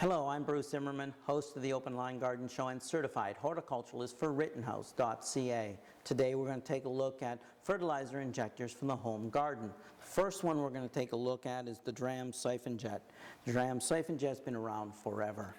Hello, I'm Bruce Zimmerman, host of the Open Line Garden Show and certified horticulturalist for Rittenhouse.ca. Today we're going to take a look at fertilizer injectors from the home garden. The first one we're going to take a look at is the Dram Siphon Jet. The Dram Siphon Jet's been around forever.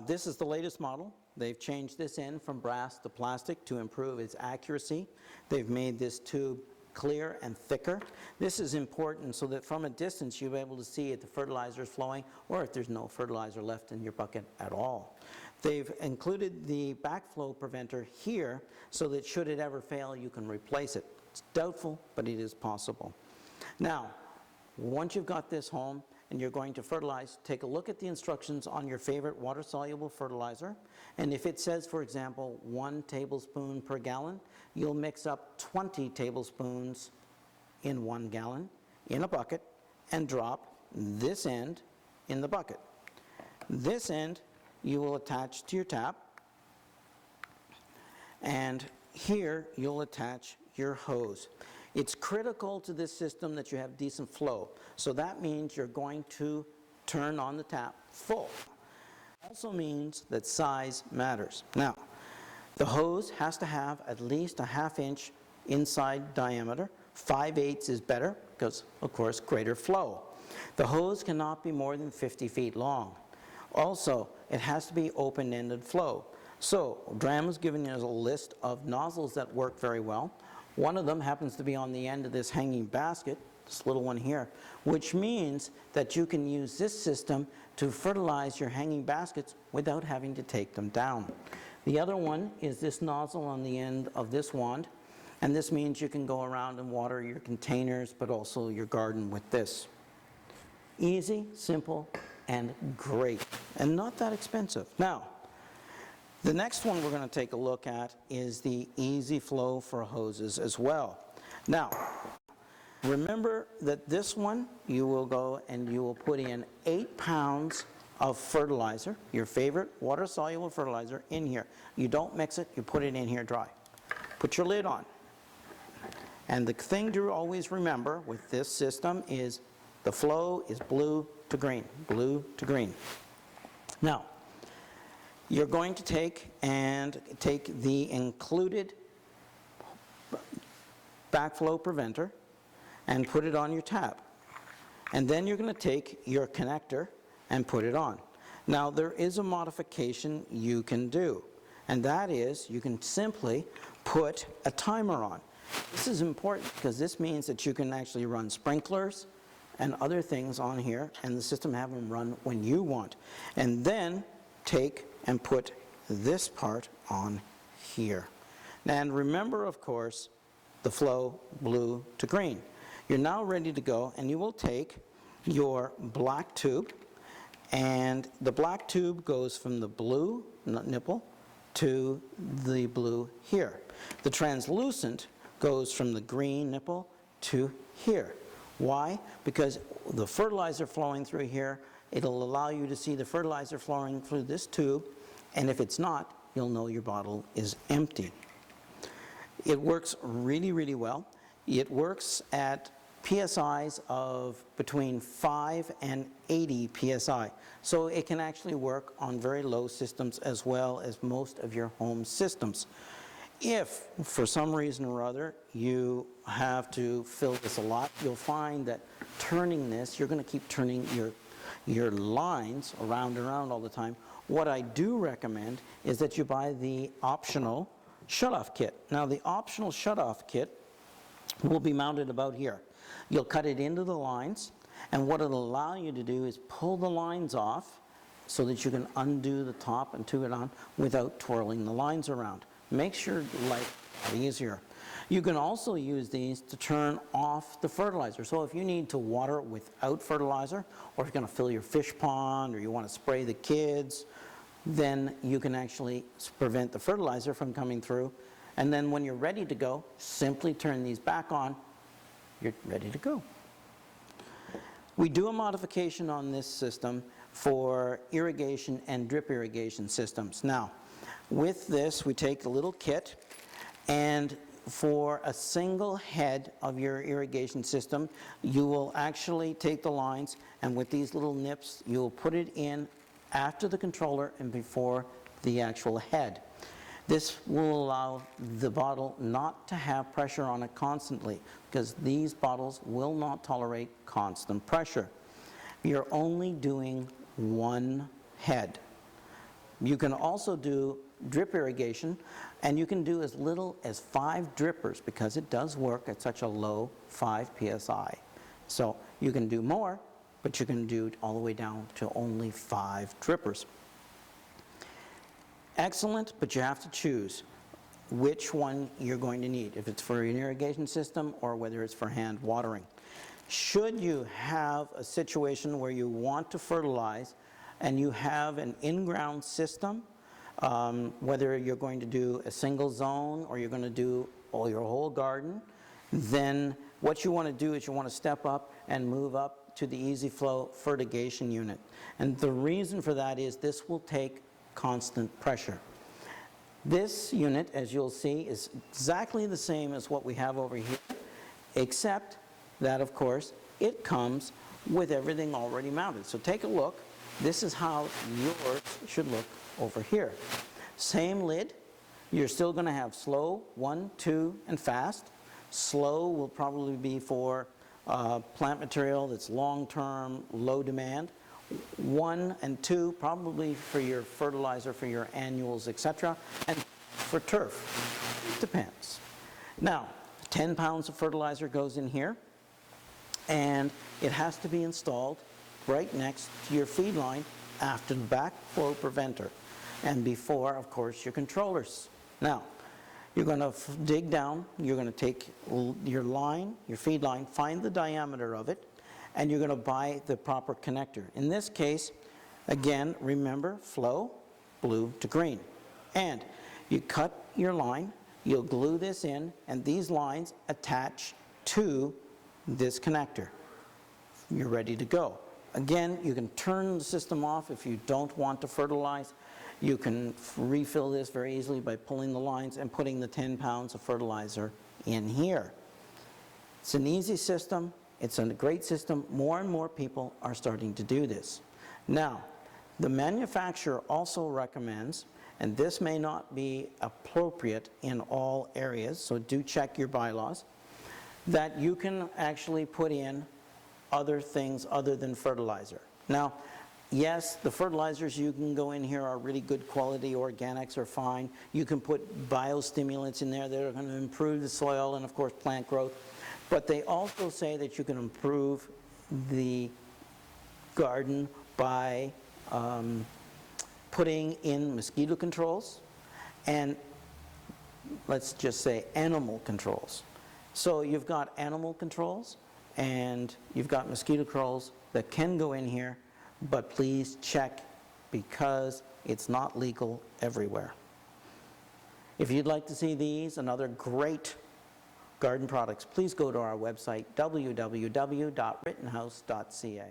This is the latest model. They've changed this end from brass to plastic to improve its accuracy. They've made this tube clear and thicker. This is important so that from a distance you'll be able to see if the fertilizer is flowing or if there's no fertilizer left in your bucket at all. They've included the backflow preventer here so that should it ever fail you can replace it. It's doubtful, but it is possible. Now, once you've got this home and you're going to fertilize, take a look at the instructions on your favorite water-soluble fertilizer, and if it says, for example, 1 tablespoon per gallon, you'll mix up 20 tablespoons in 1 gallon in a bucket and drop this end in the bucket. This end you will attach to your tap, and here you'll attach your hose. It's critical to this system that you have decent flow. So that means you're going to turn on the tap full. Also means that size matters. Now, the hose has to have at least a 1/2 inch inside diameter. 5/8 is better because, of course, greater flow. The hose cannot be more than 50 feet long. Also, it has to be open-ended flow. So, Dram has given us a list of nozzles that work very well. One of them happens to be on the end of this hanging basket, this little one here, which means that you can use this system to fertilize your hanging baskets without having to take them down. The other one is this nozzle on the end of this wand, and this means you can go around and water your containers, but also your garden with this. Easy, simple, and great, and not that expensive. Now, the next one we're going to take a look at is the Ez-Flo for hoses as well. Now, remember that this one, you will go and you will put in 8 pounds of fertilizer, your favorite water-soluble fertilizer, in here. You don't mix it, you put it in here dry. Put your lid on. And the thing to always remember with this system is the flow is blue to green, blue to green. Now, you're going to take the included backflow preventer and put it on your tap. And then you're going to take your connector and put it on. Now there is a modification you can do, and that is you can simply put a timer on. This is important because this means that you can actually run sprinklers and other things on here and the system have them run when you want. And then take and put this part on here. And remember, of course, the flow blue to green. You're now ready to go, and you will take your black tube, and the black tube goes from the blue nipple to the blue here. The translucent goes from the green nipple to here. Why? Because the fertilizer flowing through here, it'll allow you to see the fertilizer flowing through this tube, and if it's not, you'll know your bottle is empty. It works really, really well. It works at PSIs of between 5 and 80 PSI. So it can actually work on very low systems as well as most of your home systems. If, for some reason or other, you have to fill this a lot, you'll find that turning this, you're going to keep turning your lines around and around all the time. What I do recommend is that you buy the optional Shutoff Kit. Now the optional Shutoff Kit will be mounted about here. You'll cut it into the lines, and what it'll allow you to do is pull the lines off so that you can undo the top and tube it on without twirling the lines around. Makes your life a lot easier. You can also use these to turn off the fertilizer. So if you need to water without fertilizer, or if you're going to fill your fish pond, or you want to spray the kids, then you can actually prevent the fertilizer from coming through. And then when you're ready to go, simply turn these back on. You're ready to go. We do a modification on this system for irrigation and drip irrigation systems. Now, with this, we take a little kit, and for a single head of your irrigation system, you will actually take the lines, and with these little nips, you'll put it in after the controller and before the actual head. This will allow the bottle not to have pressure on it constantly, because these bottles will not tolerate constant pressure. You're only doing one head. You can also do drip irrigation, and you can do as little as 5 drippers, because it does work at such a low 5 psi. So you can do more, but you can do it all the way down to only 5 drippers. Excellent, but you have to choose which one you're going to need, if it's for an irrigation system or whether it's for hand watering. Should you have a situation where you want to fertilize and you have an in-ground system, whether you're going to do a single zone or you're going to do your whole garden, then what you want to do is you want to step up and move up to the Ez-Flo fertigation unit. And the reason for that is this will take constant pressure. This unit, as you'll see, is exactly the same as what we have over here, except that, of course, it comes with everything already mounted. So take a look. This is how yours should look over here. Same lid. You're still going to have slow, 1, 2, and fast. Slow will probably be for plant material that's long-term, low demand. 1 and 2 probably for your fertilizer, for your annuals, etc. And for turf, it depends. Now, 10 pounds of fertilizer goes in here, and it has to be installed right next to your feed line after the backflow preventer and before, of course, your controllers. Now, you're going to dig down, you're going to take your line, your feed line, find the diameter of it, and you're going to buy the proper connector. In this case, again, remember, flow, blue to green. And you cut your line, you'll glue this in, and these lines attach to this connector. You're ready to go. Again, you can turn the system off if you don't want to fertilize. You can refill this very easily by pulling the lines and putting the 10 pounds of fertilizer in here. It's an easy system. It's a great system. More and more people are starting to do this. Now, the manufacturer also recommends, and this may not be appropriate in all areas, so do check your bylaws, that you can actually put in other things other than fertilizer. Now, yes, the fertilizers you can go in here are really good quality, organics are fine. You can put biostimulants in there that are going to improve the soil and, of course, plant growth. But they also say that you can improve the garden by putting in mosquito controls and, let's just say, animal controls. So you've got animal controls and you've got mosquito controls that can go in here, but please check because it's not legal everywhere. If you'd like to see these and other great garden products, please go to our website, www.rittenhouse.ca.